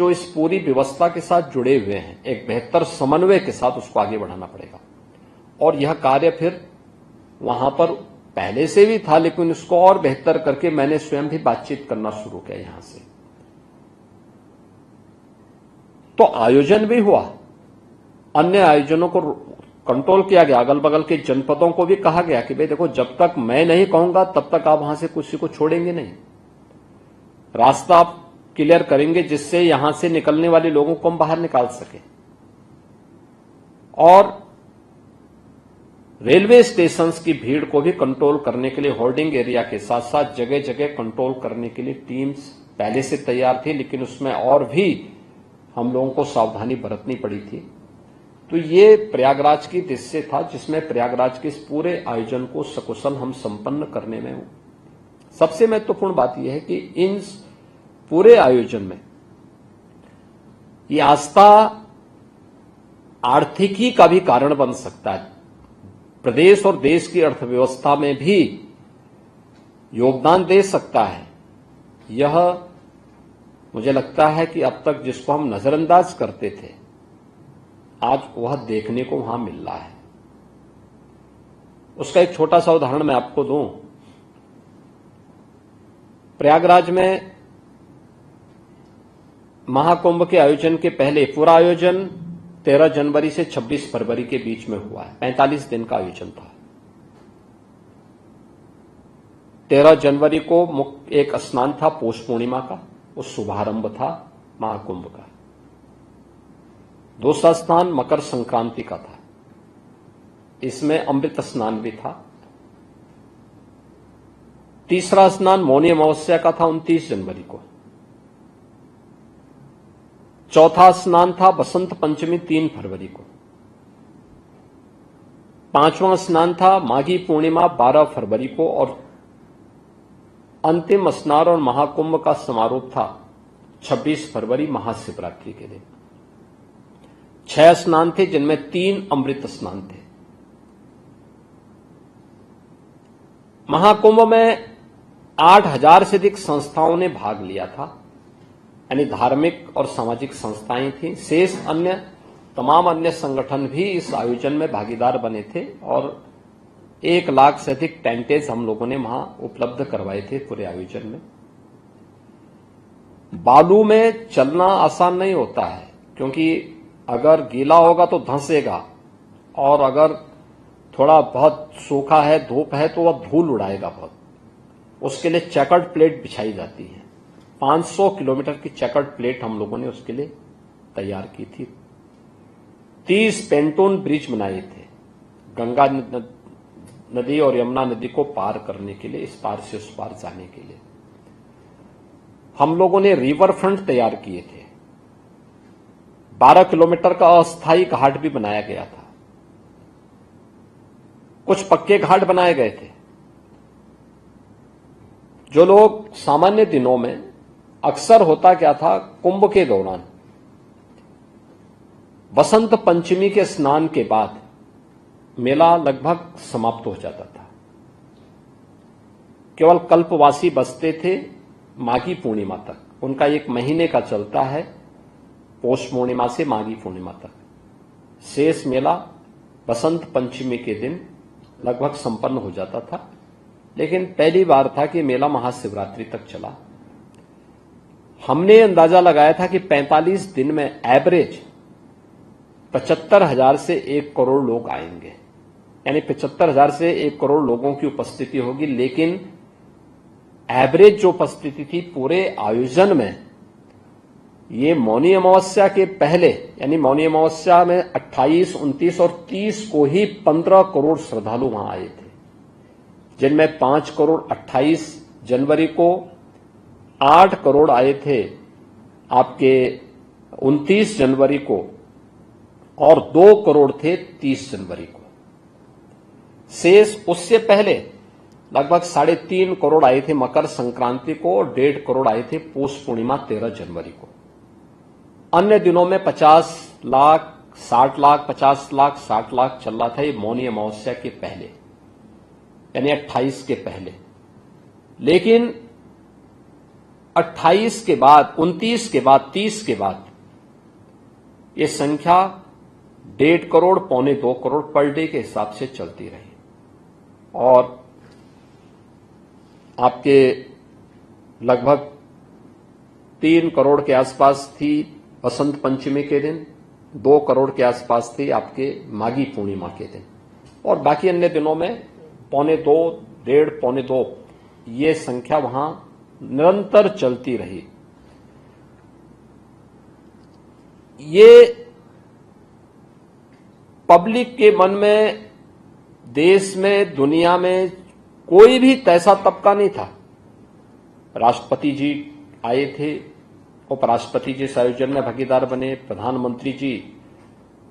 जो इस पूरी व्यवस्था के साथ जुड़े हुए हैं, एक बेहतर समन्वय के साथ उसको आगे बढ़ाना पड़ेगा। और यह कार्य फिर वहां पर पहले से भी था, लेकिन उसको और बेहतर करके मैंने स्वयं भी बातचीत करना शुरू किया यहां से। तो आयोजन भी हुआ, अन्य आयोजनों को कंट्रोल किया गया, अगल बगल के जनपदों को भी कहा गया कि भाई देखो, जब तक मैं नहीं कहूंगा तब तक आप वहां से किसी को छोड़ेंगे नहीं, रास्ता आप क्लियर करेंगे जिससे यहां से निकलने वाले लोगों को हम बाहर निकाल सके। और रेलवे स्टेशंस की भीड़ को भी कंट्रोल करने के लिए होर्डिंग एरिया के साथ साथ जगह जगह कंट्रोल करने के लिए टीम्स पहले से तैयार थी, लेकिन उसमें और भी हम लोगों को सावधानी बरतनी पड़ी थी। तो ये प्रयागराज की दृश्य था, जिसमें प्रयागराज के इस पूरे आयोजन को सकुशल हम संपन्न करने में सबसे महत्वपूर्ण बात यह है कि इन पूरे आयोजन में ये आस्था आर्थिकी का भी कारण बन सकता है, प्रदेश और देश की अर्थव्यवस्था में भी योगदान दे सकता है। यह मुझे लगता है कि अब तक जिसको हम नजरअंदाज करते थे, आज वह देखने को वहां मिल रहा है। उसका एक छोटा सा उदाहरण मैं आपको दूं। प्रयागराज में महाकुंभ के आयोजन के पहले पूरा आयोजन 13 जनवरी से 26 फरवरी के बीच में हुआ है। 45 दिन का आयोजन था। 13 जनवरी को एक स्नान था पौष पूर्णिमा का, वो शुभारंभ था महाकुंभ का। दूसरा स्नान मकर संक्रांति का था, इसमें अमृत स्नान भी था। तीसरा स्नान मौनी अमावस्या का था 29 जनवरी को। चौथा स्नान था बसंत पंचमी 3 फरवरी को। पांचवां स्नान था माघी पूर्णिमा 12 फरवरी को। और अंतिम स्नान और महाकुंभ का समारोह था 26 फरवरी महाशिवरात्रि के दिन। 6 स्नान थे, जिनमें 3 अमृत स्नान थे। महाकुंभ में 8,000 से अधिक संस्थाओं ने भाग लिया था, यानी धार्मिक और सामाजिक संस्थाएं थी। शेष तमाम अन्य संगठन भी इस आयोजन में भागीदार बने थे और 1 लाख से अधिक टेंटेज हम लोगों ने वहां उपलब्ध करवाए थे पूरे आयोजन में। बालू में चलना आसान नहीं होता है, क्योंकि अगर गीला होगा तो धंसेगा, और अगर थोड़ा बहुत सूखा है, धूप है, तो वह धूल उड़ाएगा बहुत। उसके लिए चेकर्ड प्लेट बिछाई जाती है। 500 किलोमीटर की चेकर्ड प्लेट हम लोगों ने उसके लिए तैयार की थी। 30 पेंटून ब्रिज बनाए थे गंगा नदी और यमुना नदी को पार करने के लिए, इस पार से उस पार जाने के लिए। हम लोगों ने रिवर फ्रंट तैयार किए थे। 12 किलोमीटर का अस्थायी घाट भी बनाया गया था। कुछ पक्के घाट बनाए गए थे। जो लोग सामान्य दिनों में, अक्सर होता क्या था, कुंभ के दौरान बसंत पंचमी के स्नान के बाद मेला लगभग समाप्त हो जाता था। केवल कल्पवासी बचते थे माघी पूर्णिमा तक। उनका 1 महीने का चलता है, पौष पूर्णिमा से माघी पूर्णिमा तक। शेष मेला बसंत पंचमी के दिन लगभग संपन्न हो जाता था। लेकिन पहली बार था कि मेला महाशिवरात्रि तक चला। हमने अंदाजा लगाया था कि 45 दिन में एवरेज 75,000 से 1 करोड़ लोग आएंगे, यानी 75,000 से 1 करोड़ लोगों की उपस्थिति होगी। लेकिन एवरेज जो उपस्थिति थी पूरे आयोजन में, ये मौनी अमावस्या के पहले, यानी मौनी अमावस्या में 28, 29 और 30 को ही 15 करोड़ श्रद्धालु वहां आए थे, जिनमें 5 करोड़ 28 जनवरी को, 8 करोड़ आए थे आपके 29 जनवरी को, और 2 करोड़ थे 30 जनवरी को। शेष उससे पहले लगभग 3.5 करोड़ आए थे मकर संक्रांति को, और 1.5 करोड़ आए थे पौष पूर्णिमा 13 जनवरी को। अन्य दिनों में 50 लाख, 60 लाख, 50 लाख, 60 लाख चल रहा था, ये मौनी अमावस्या के पहले, यानी 28 के पहले। लेकिन 28 के बाद, 29 के बाद, 30 के बाद ये संख्या 1.5 करोड़, 1.25 करोड़ पर डे के हिसाब से चलती रही और आपके लगभग 3 करोड़ के आसपास थी बसंत पंचमी के दिन, 2 करोड़ के आसपास थी आपके माघी पूर्णिमा के दिन और बाकी अन्य दिनों में 1.25, 1.5, 1.25 ये संख्या वहां निरंतर चलती रही। ये पब्लिक के मन में, देश में, दुनिया में कोई भी तैसा तबका नहीं था। राष्ट्रपति जी आए थे, उपराष्ट्रपति जी इस आयोजन में भागीदार बने, प्रधानमंत्री जी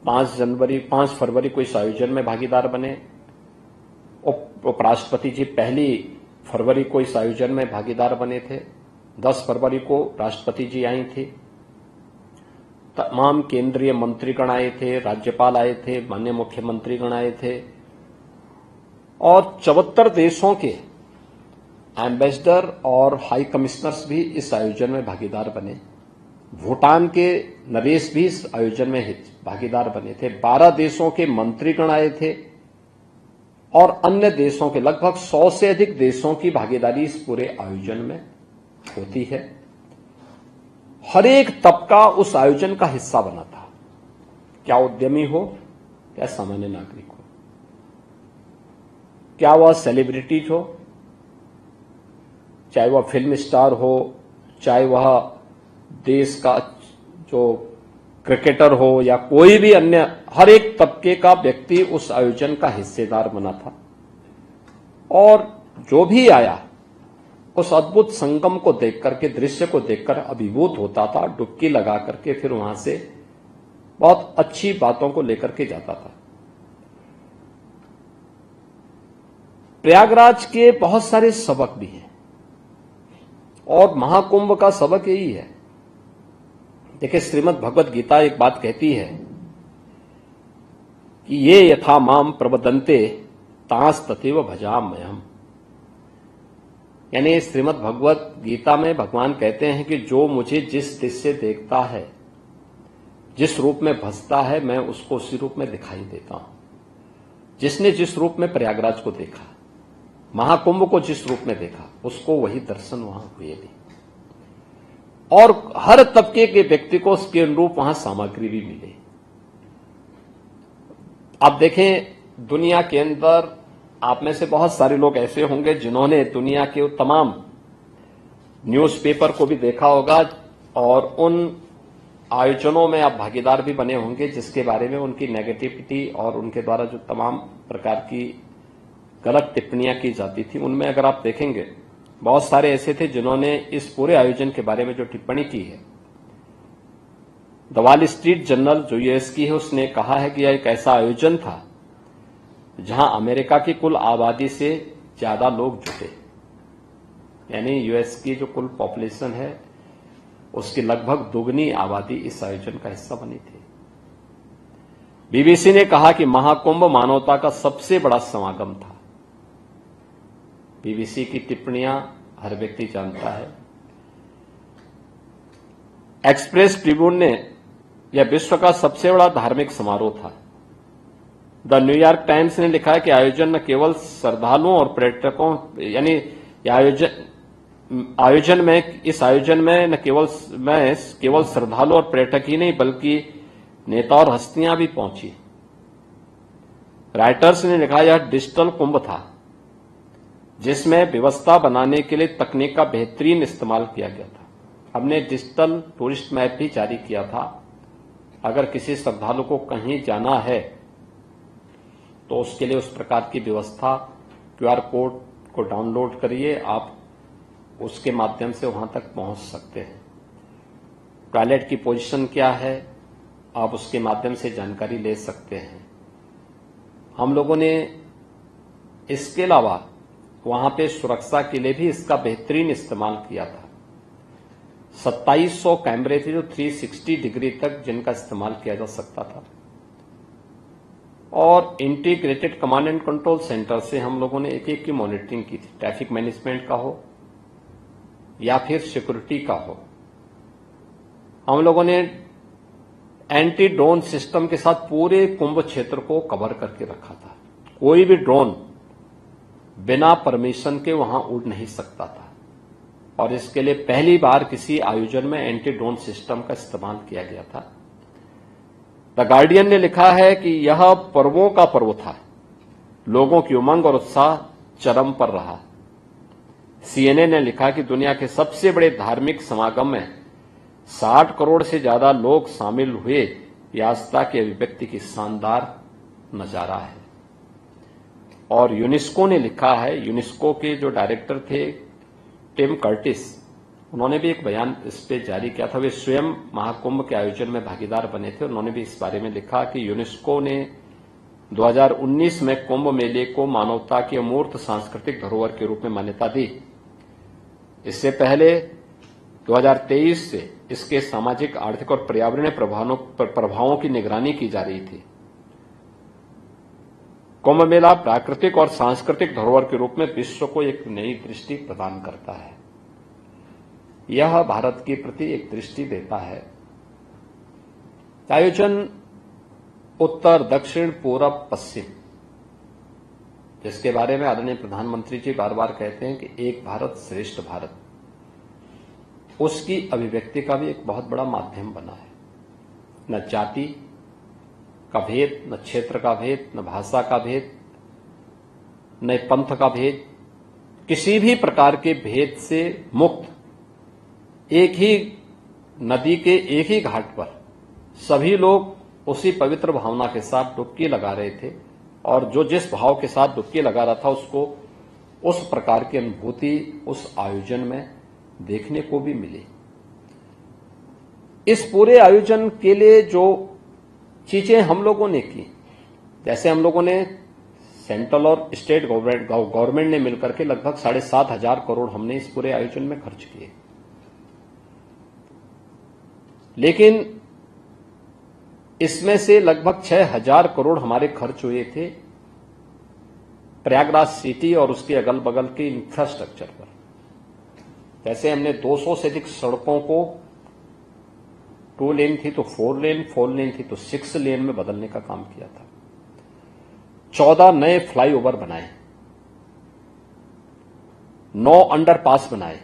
5 फरवरी को इस आयोजन में भागीदार बने, उपराष्ट्रपति जी 1 फरवरी को इस आयोजन में भागीदार बने थे, 10 फरवरी को राष्ट्रपति जी आई थे, तमाम केंद्रीय मंत्रीगण आए थे, राज्यपाल आए थे, माननीय मुख्यमंत्रीगण आए थे और 74 देशों के एम्बेसडर और हाई कमिश्नर्स भी इस आयोजन में भागीदार बने। भूटान के नरेश भी इस आयोजन में भागीदार बने थे। 12 देशों के मंत्रीगण आए थे और अन्य देशों के लगभग 100 से अधिक देशों की भागीदारी इस पूरे आयोजन में होती है। हर एक तबका उस आयोजन का हिस्सा बना था, क्या उद्यमी हो, क्या सामान्य नागरिक हो, क्या वह सेलिब्रिटीज हो, चाहे वह फिल्म स्टार हो, चाहे वह देश का जो क्रिकेटर हो या कोई भी अन्य, हर एक तबके का व्यक्ति उस आयोजन का हिस्सेदार बना था और जो भी आया उस अद्भुत संगम को देख करके, दृश्य को देखकर अभिभूत होता था, डुबकी लगा करके फिर वहां से बहुत अच्छी बातों को लेकर के जाता था। प्रयागराज के बहुत सारे सबक भी हैं और महाकुंभ का सबक यही है। देखिए, श्रीमद् भगवत गीता एक बात कहती है कि ये यथा माम प्रवदन्ते तांस तथैव भजाम्यहम्। यानी श्रीमद् भगवत गीता में भगवान कहते हैं कि जो मुझे जिस दृष्टि से देखता है, जिस रूप में भजता है, मैं उसको उसी रूप में दिखाई देता हूं। जिसने जिस रूप में प्रयागराज को देखा, महाकुंभ को जिस रूप में देखा, उसको वही दर्शन वहां हुए भी और हर तबके के व्यक्ति को उसके अनुरूप वहां सामग्री भी मिले। आप देखें, दुनिया के अंदर आप में से बहुत सारे लोग ऐसे होंगे जिन्होंने दुनिया के तमाम न्यूज़पेपर को भी देखा होगा और उन आयोजनों में आप भागीदार भी बने होंगे जिसके बारे में उनकी नेगेटिविटी और उनके द्वारा जो तमाम प्रकार की गलत टिप्पणियां की जाती थी, उनमें अगर आप देखेंगे बहुत सारे ऐसे थे जिन्होंने इस पूरे आयोजन के बारे में जो टिप्पणी की है। द वॉल स्ट्रीट जर्नल जो यूएस की है, उसने कहा है कि यह एक ऐसा आयोजन था जहां अमेरिका की कुल आबादी से ज्यादा लोग जुटे, यानी यूएस की जो कुल पॉपुलेशन है उसकी लगभग दोगुनी आबादी इस आयोजन का हिस्सा बनी थी। बीबीसी ने कहा कि महाकुंभ मानवता का सबसे बड़ा समागम था। बीबीसी की टिप्पणियां हर व्यक्ति जानता है। एक्सप्रेस ट्रिब्यून ने यह विश्व का सबसे बड़ा धार्मिक समारोह था। द न्यूयॉर्क टाइम्स ने लिखा है कि आयोजन न केवल श्रद्धालुओं और पर्यटकों, यानी इस आयोजन में न केवल श्रद्धालु और पर्यटक ही नहीं बल्कि नेता और हस्तियां भी पहुंची। राइटर्स ने लिखा यह डिजिटल कुंभ था जिसमें व्यवस्था बनाने के लिए तकनीक का बेहतरीन इस्तेमाल किया गया था। हमने डिजिटल टूरिस्ट मैप भी जारी किया था। अगर किसी श्रद्धालु को कहीं जाना है तो उसके लिए उस प्रकार की व्यवस्था, क्यूआर कोड को डाउनलोड करिए, आप उसके माध्यम से वहां तक पहुंच सकते हैं। टॉयलेट की पोजीशन क्या है, आप उसके माध्यम से जानकारी ले सकते हैं। हम लोगों ने इसके अलावा वहां पे सुरक्षा के लिए भी इसका बेहतरीन इस्तेमाल किया था। 2700 कैमरे थे जो 360 डिग्री तक जिनका इस्तेमाल किया जा सकता था और integrated command and control centre से हम लोगों ने एक एक की मॉनिटरिंग की थी। ट्रैफिक मैनेजमेंट का हो, या फिर सिक्योरिटी का हो, हम लोगों ने एंटी ड्रोन सिस्टम के साथ पूरे कुंभ क्षेत्र को कवर करके रखा था। कोई भी ड्रोन बिना परमिशन के वहां उड़ नहीं सकता था और इसके लिए पहली बार किसी आयोजन में एंटी ड्रोन सिस्टम का इस्तेमाल किया गया था। द गार्डियन ने लिखा है कि यह पर्वों का पर्व था, लोगों की उमंग और उत्साह चरम पर रहा। सीएनएन ने लिखा कि दुनिया के सबसे बड़े धार्मिक समागम में 60 करोड़ से ज्यादा लोग शामिल हुए, यह आस्था की अभिव्यक्ति की शानदार नजारा है। और यूनेस्को ने लिखा है, यूनेस्को के जो डायरेक्टर थे टिम कर्टिस, उन्होंने भी एक बयान इस पे जारी किया था। वे स्वयं महाकुंभ के आयोजन में भागीदार बने थे। उन्होंने भी इस बारे में लिखा कि यूनेस्को ने 2019 में कुंभ मेले को मानवता की अमूर्त सांस्कृतिक धरोहर के रूप में मान्यता दी। इससे पहले 2023 से इसके सामाजिक, आर्थिक और पर्यावरणीय प्रभावों की निगरानी की जा रही थी। कुंभ मेला प्राकृतिक और सांस्कृतिक धरोहर के रूप में विश्व को एक नई दृष्टि प्रदान करता है। यह भारत के प्रति एक दृष्टि देता है। आयोजन उत्तर, दक्षिण, पूरब, पश्चिम, जिसके बारे में आदरणीय प्रधानमंत्री जी बार बार कहते हैं कि एक भारत श्रेष्ठ भारत, उसकी अभिव्यक्ति का भी एक बहुत बड़ा माध्यम बना है। न जाति का भेद, न क्षेत्र का भेद, न भाषा का भेद, न पंथ का भेद, किसी भी प्रकार के भेद से मुक्त एक ही नदी के एक ही घाट पर सभी लोग उसी पवित्र भावना के साथ डुबकी लगा रहे थे और जो जिस भाव के साथ डुबकी लगा रहा था उसको उस प्रकार की अनुभूति उस आयोजन में देखने को भी मिली। इस पूरे आयोजन के लिए जो चीजें हम लोगों ने की, जैसे हम लोगों ने सेंट्रल और स्टेट गवर्नमेंट ने मिलकर के लगभग 7,500 करोड़ हमने इस पूरे आयोजन में खर्च किए, लेकिन इसमें से लगभग 6,000 करोड़ हमारे खर्च हुए थे प्रयागराज सिटी और उसके अगल बगल के इंफ्रास्ट्रक्चर पर। जैसे हमने 200 से अधिक सड़कों को 2 लेन थी तो 4 लेन, 4 लेन थी तो 6 लेन में बदलने का काम किया था। 14 नए फ्लाईओवर बनाए, 9 अंडरपास बनाए,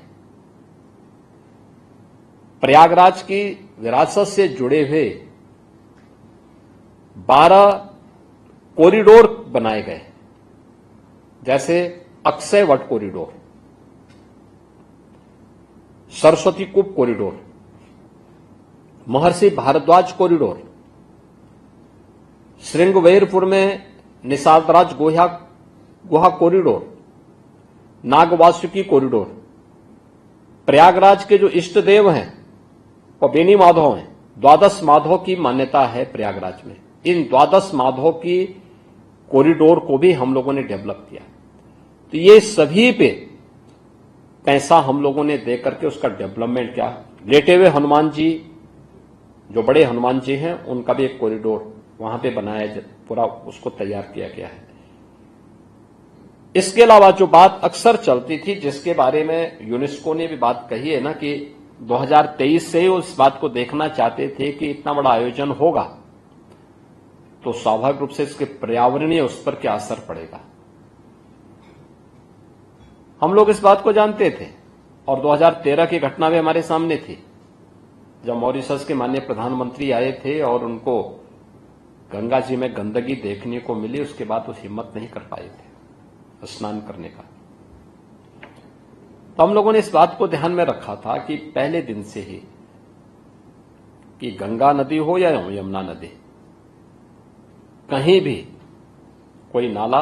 प्रयागराज की विरासत से जुड़े हुए 12 कॉरिडोर बनाए गए, जैसे Akshay Vat corridor, Saraswati Koop corridor, Maharshi Bharadwaj corridor, Shringverpur में निषादराज गुहा कॉरिडोर, नागवासुकी कॉरिडोर, प्रयागराज के जो इष्ट देव हैं और बेनी माधव हैं, 12 माधव की मान्यता है प्रयागराज में। इन 12 माधव की कॉरिडोर को भी हम लोगों ने डेवलप किया। तो ये सभी पे पैसा हम लोगों ने दे करके उसका डेवलपमेंट किया। लेटे हुए हनुमान जी, जो बड़े हनुमान जी हैं, उनका भी एक कॉरिडोर वहां पे बनाया, पूरा उसको तैयार किया गया है। इसके अलावा जो बात अक्सर चलती थी, जिसके बारे में यूनेस्को ने भी बात कही है ना, कि 2023 से ही उस बात को देखना चाहते थे कि इतना बड़ा आयोजन होगा तो स्वाभाविक रूप से इसके पर्यावरणीय उस पर क्या असर पड़ेगा। हम लोग इस बात को जानते थे और 2013 की घटना भी हमारे सामने थी, जब मॉरिशस के माननीय प्रधानमंत्री आए थे और उनको गंगा जी में गंदगी देखने को मिली। उसके बाद वो हिम्मत नहीं कर पाए थे स्नान करने का। तो हम लोगों ने इस बात को ध्यान में रखा था कि पहले दिन से ही, कि गंगा नदी हो या यमुना नदी, कहीं भी कोई नाला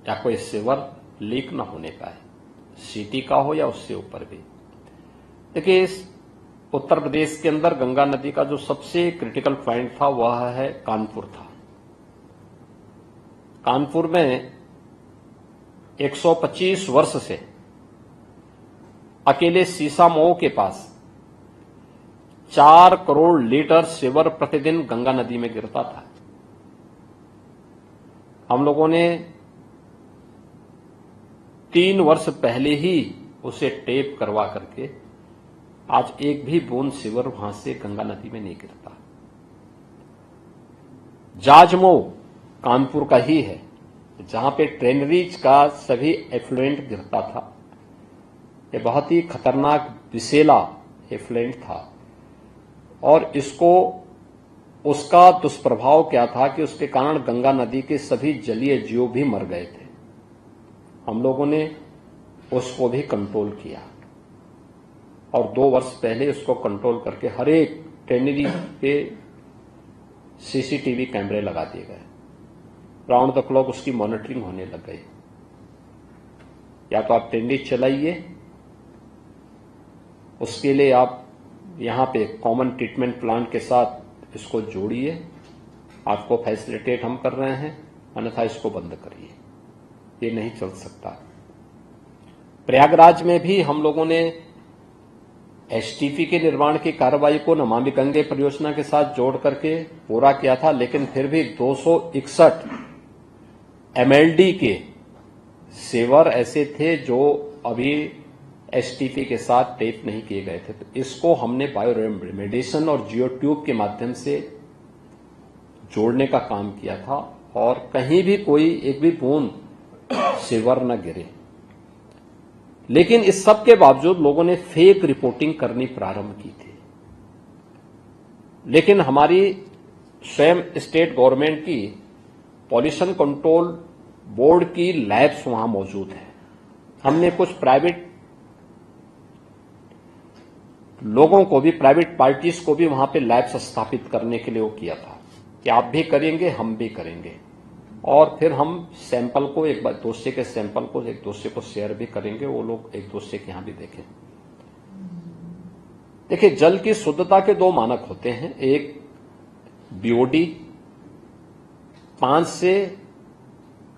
या कोई सीवर लीक न होने पाए, सिटी का हो या उससे ऊपर भी। देखिए, इस उत्तर प्रदेश के अंदर गंगा नदी का जो सबसे क्रिटिकल पॉइंट था वह है कानपुर था। कानपुर में 125 वर्ष से अकेले सीसामऊ के पास 4 करोड़ लीटर सीवर प्रतिदिन गंगा नदी में गिरता था। हम लोगों ने 3 वर्ष पहले ही उसे टेप करवा करके आज एक भी बूंद सीवर वहां से गंगा नदी में नहीं गिरता। जाजमऊ कानपुर का ही है, जहां पे ट्रेनरीज का सभी एफ्लुएंट गिरता था। ये बहुत ही खतरनाक विषैला एफ्लुएंट था और उसका दुष्प्रभाव क्या था कि उसके कारण गंगा नदी के सभी जलीय जीव भी मर गए थे। हम लोगों ने उसको भी कंट्रोल किया और 2 वर्ष पहले उसको कंट्रोल करके हर एक ट्रेनरी पे सीसीटीवी कैमरे लगा दिए गए। राउंड द क्लॉक उसकी मॉनिटरिंग होने लग गई। या तो आप ट्रेनरी चलाइए, उसके लिए आप यहां पे कॉमन ट्रीटमेंट प्लांट के साथ इसको जोड़िए, आपको फैसिलिटेट हम कर रहे हैं, अन्यथा इसको बंद करिए। ये नहीं चल सकता। प्रयागराज में भी हम लोगों ने एसटीपी के निर्माण की कार्रवाई को नमामि गंगे परियोजना के साथ जोड़ करके पूरा किया था, लेकिन फिर भी 261 एमएलडी के सेवर ऐसे थे जो अभी एसटीपी के साथ टेप नहीं किए गए थे। तो इसको हमने बायोरेमेडिएशन और जियो ट्यूब के माध्यम से जोड़ने का काम किया था और कहीं भी कोई एक भी बूंद सीवर न गिरे। लेकिन इस सब के बावजूद लोगों ने फेक रिपोर्टिंग करनी प्रारंभ की थी। लेकिन हमारी स्वयं स्टेट गवर्नमेंट की पॉल्यूशन कंट्रोल बोर्ड की लैब्स वहां मौजूद है। हमने कुछ प्राइवेट लोगों को भी, प्राइवेट पार्टीज को भी वहां पे लैब्स स्थापित करने के लिए वो किया था कि आप भी करेंगे, हम भी करेंगे, और फिर हम सैंपल को एक दूसरे के सैंपल को एक दूसरे को शेयर भी करेंगे, वो लोग एक दूसरे के यहां भी देखें। देखिए, जल की शुद्धता के 2 मानक होते हैं। एक बीओडी 5 से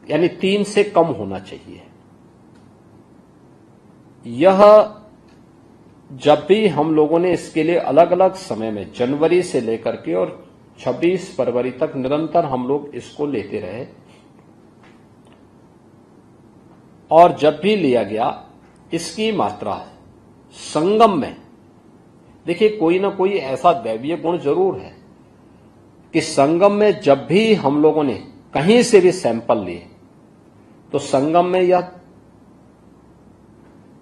यानी 3 से कम होना चाहिए। यह जब भी हम लोगों ने इसके लिए अलग अलग समय में जनवरी से लेकर के और 26 फरवरी तक निरंतर हम लोग इसको लेते रहे, और जब भी लिया गया इसकी मात्रा संगम में, देखिए कोई ना कोई ऐसा दैवीय गुण जरूर है कि संगम में जब भी हम लोगों ने कहीं से भी सैंपल लिए तो संगम में यह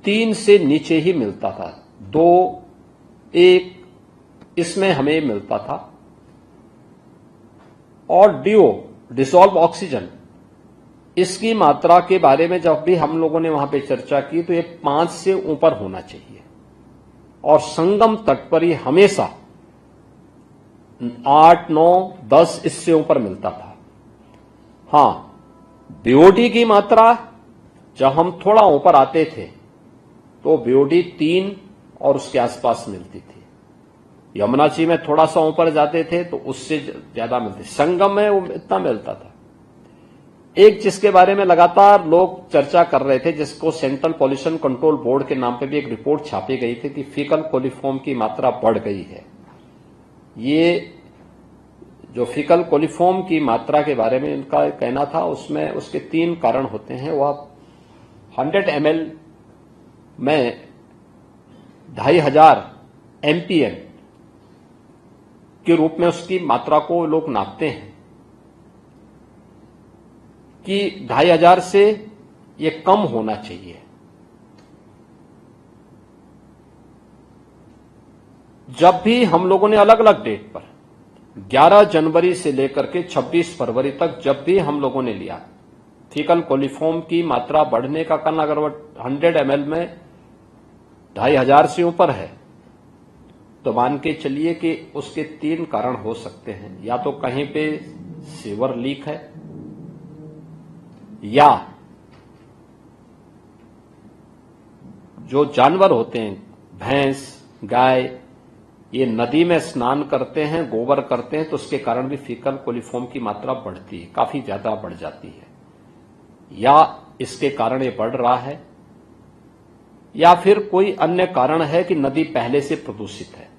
3 से नीचे ही मिलता था। 2, 1 इसमें हमें मिलता था। और डिसॉल्व ऑक्सीजन, इसकी मात्रा के बारे में जब भी हम लोगों ने वहां पे चर्चा की तो ये 5 से ऊपर होना चाहिए, और संगम तट पर ही हमेशा 8, 9, 10 इससे ऊपर मिलता था। हां, बीओडी की मात्रा जब हम थोड़ा ऊपर आते थे तो बीओडी 3 और उसके आसपास मिलती थी। यमुनाची में थोड़ा सा ऊपर जाते थे तो उससे ज्यादा मिलती, संगम में वो इतना मिलता था। एक जिसके बारे में लगातार लोग चर्चा कर रहे थे, जिसको सेंट्रल पॉल्यूशन कंट्रोल बोर्ड के नाम पे भी एक रिपोर्ट छापी गई थी कि फीकल कोलिफॉर्म की मात्रा बढ़ गई है। ये जो फीकल कोलिफॉर्म की मात्रा के बारे में इनका कहना था, उसमें उसके 3 कारण होते हैं। वह 100 ml में 2500 MPN के रूप में उसकी मात्रा को लोग नापते हैं कि 2500 से ये कम होना चाहिए। जब भी हम लोगों ने अलग अलग डेट पर 11 जनवरी से लेकर के 26 फरवरी तक जब भी हम लोगों ने लिया, फीकल कोलिफॉर्म की मात्रा बढ़ने का कारण अगर 100 ml में 2500 से ऊपर है तो मान के चलिए कि उसके 3 कारण हो सकते हैं। या तो कहीं पे सीवर लीक है, या जो जानवर होते हैं, भैंस, गाय, ये नदी में स्नान करते हैं, गोबर करते हैं, तो उसके कारण भी फीकल कोलिफॉर्म की मात्रा बढ़ती है, काफी ज्यादा बढ़ जाती है। या इसके कारण ये बढ़ रहा है, या फिर कोई अन्य कारण है कि नदी पहले से प्रदूषित है।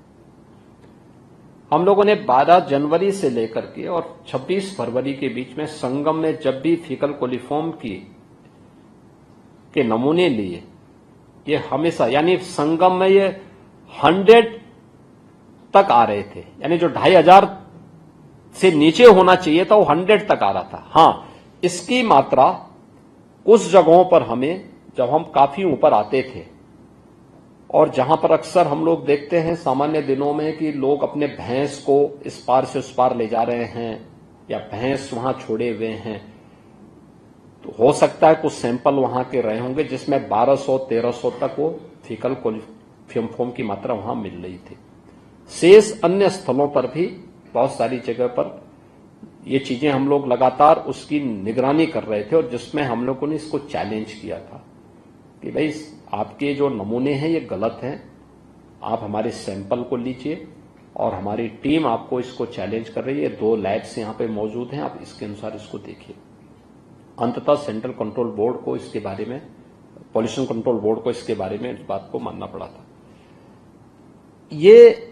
हम लोगों ने 12 जनवरी से लेकर के और 26 फरवरी के बीच में संगम में जब भी फीकल कोलिफॉर्म के नमूने लिए ये हमेशा, यानी संगम में ये 100 तक आ रहे थे, यानी जो 2500 से नीचे होना चाहिए था वो 100 तक आ रहा था। हां, इसकी मात्रा कुछ जगहों पर हमें, जब हम काफी ऊपर आते थे और जहां पर अक्सर हम लोग देखते हैं सामान्य दिनों में कि लोग अपने भैंस को इस पार से उस पार ले जा रहे हैं या भैंस वहां छोड़े हुए हैं, तो हो सकता है कुछ सैंपल वहां के रहे होंगे जिसमें 1200-1300 तक वो फीकल कोलिफॉर्म फोम की मात्रा वहां मिल रही थी। शेष अन्य स्थलों पर भी बहुत सारी जगह पर ये चीजें हम लोग लगातार उसकी निगरानी कर रहे थे और जिसमें हम लोगों ने इसको चैलेंज किया था कि भाई आपके जो नमूने हैं ये गलत हैं, आप हमारे सैंपल को लीजिए और हमारी टीम आपको इसको चैलेंज कर रही है। 2 लैब्स यहां पे मौजूद हैं, आप इसके अनुसार इसको देखिए। अंततः सेंट्रल कंट्रोल बोर्ड को इसके बारे में, पॉल्यूशन कंट्रोल बोर्ड को इसके बारे में इस बात को मानना पड़ा था। ये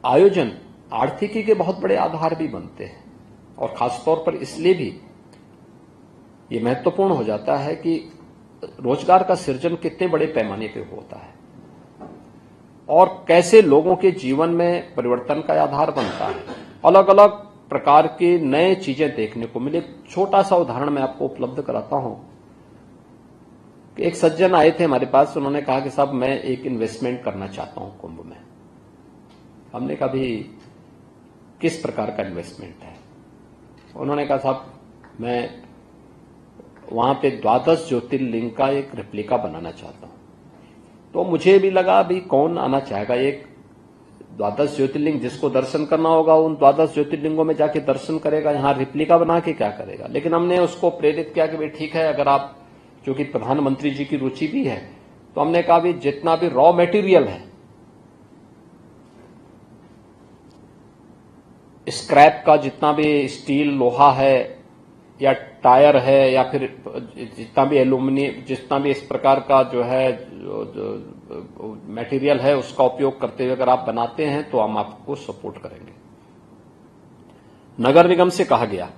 आयोजन आर्थिकी के बहुत बड़े आधार भी बनते हैं और खासतौर पर इसलिए भी ये महत्वपूर्ण हो जाता है कि रोजगार का सृजन कितने बड़े पैमाने पे होता है और कैसे लोगों के जीवन में परिवर्तन का आधार बनता है। अलग अलग प्रकार के नए चीजें देखने को मिले। छोटा सा उदाहरण मैं आपको उपलब्ध कराता हूं कि एक सज्जन आए थे हमारे पास, उन्होंने कहा कि साहब मैं एक इन्वेस्टमेंट करना चाहता हूं कुंभ में। हमने कहा भी किस प्रकार का इन्वेस्टमेंट है? उन्होंने कहा साहब मैं वहां पे 12 ज्योतिर्लिंग का एक रेप्लिका बनाना चाहता हूं। तो मुझे भी लगा भी कौन आना चाहेगा, एक 12 ज्योतिर्लिंग जिसको दर्शन करना होगा उन 12 ज्योतिर्लिंगों में जाके दर्शन करेगा, यहां रेप्लिका बना के क्या करेगा। लेकिन हमने उसको प्रेरित किया कि भाई ठीक है, अगर आप, क्योंकि प्रधानमंत्री जी की रुचि भी है, तो हमने कहा भी जितना भी रॉ मटेरियल है, स्क्रैप का जितना भी स्टील लोहा है या टायर है या फिर जितना भी एल्यूमिनियम, जितना भी इस प्रकार का जो है मटेरियल है उसका उपयोग करते हुए अगर आप बनाते हैं तो हम आपको सपोर्ट करेंगे। नगर निगम से कहा गया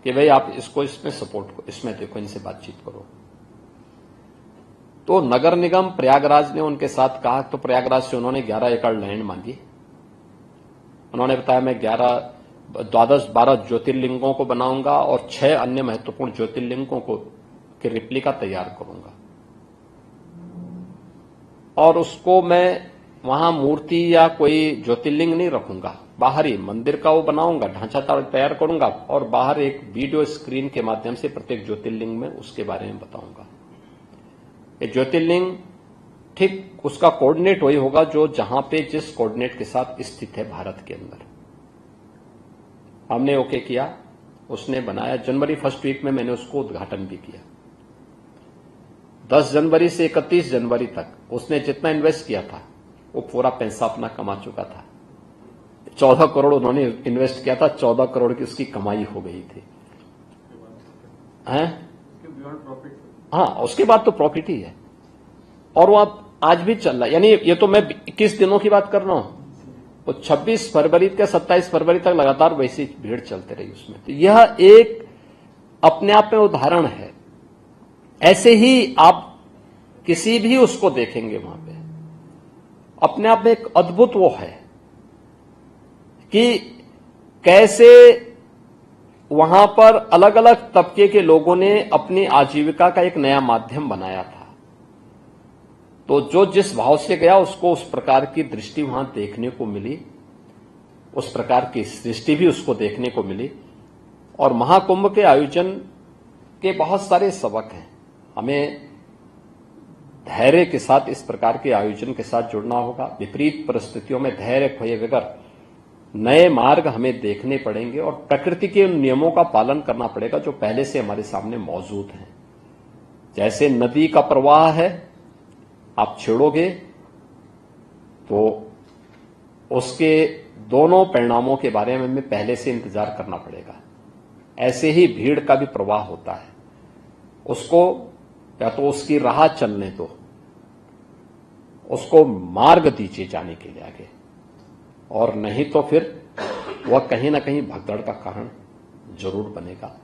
कि भाई आप इसको इसमें सपोर्ट करो, इसमें देखो, इनसे बातचीत करो। तो नगर निगम प्रयागराज ने उनके साथ कहा, तो प्रयागराज से उन्होंने 11 एकड़ लैंड मांगी। उन्होंने बताया मैं 12 ज्योतिर्लिंगों को बनाऊंगा और 6 अन्य महत्वपूर्ण ज्योतिर्लिंगों को के रेप्लिका तैयार करूंगा और उसको मैं वहां मूर्ति या कोई ज्योतिर्लिंग नहीं रखूंगा, बाहर ही मंदिर का वो बनाऊंगा, ढांचा तैयार करूंगा और बाहर एक वीडियो स्क्रीन के माध्यम से प्रत्येक ज्योतिर्लिंग में उसके बारे में बताऊंगा। ये ज्योतिर्लिंग ठीक उसका कोऑर्डिनेट वही होगा जो जहां पे जिस कोऑर्डिनेट के साथ स्थित है भारत के अंदर। हमने ओके किया, उसने बनाया। जनवरी फर्स्ट वीक में मैंने उसको उद्घाटन भी किया। 10 जनवरी से 31 जनवरी तक उसने जितना इन्वेस्ट किया था वो पूरा पैसा अपना कमा चुका था। 14 करोड़ उन्होंने इन्वेस्ट किया था, 14 करोड़ की उसकी कमाई हो गई थी। हाँ, उसके बाद तो प्रॉफिट ही है और वो आज भी चल रहा है। यानी ये तो मैं 21 दिनों की बात कर रहा हूं, वो 26 फरवरी के 27 फरवरी तक लगातार वैसी भीड़ चलते रही उसमें। तो यह एक अपने आप में उदाहरण है। ऐसे ही आप किसी भी उसको देखेंगे वहां पे, अपने आप में एक अद्भुत वो है कि कैसे वहां पर अलग अलग तबके के लोगों ने अपनी आजीविका का एक नया माध्यम बनाया था। तो जो जिस भाव से गया उसको उस प्रकार की दृष्टि वहां देखने को मिली, उस प्रकार की सृष्टि भी उसको देखने को मिली। और महाकुंभ के आयोजन के बहुत सारे सबक हैं। हमें धैर्य के साथ इस प्रकार के आयोजन के साथ जुड़ना होगा। विपरीत परिस्थितियों में धैर्य खोए बगैर नए मार्ग हमें देखने पड़ेंगे और प्रकृति के उन नियमों का पालन करना पड़ेगा जो पहले से हमारे सामने मौजूद हैं। जैसे नदी का प्रवाह है, आप छेड़ोगे तो उसके दोनों परिणामों के बारे में हमें पहले से इंतजार करना पड़ेगा। ऐसे ही भीड़ का भी प्रवाह होता है, उसको या तो उसकी राह चलने दो, उसको मार्ग दीजिए जाने के लिए आगे, और नहीं तो फिर वह कहीं ना कहीं भगदड़ का कारण जरूर बनेगा।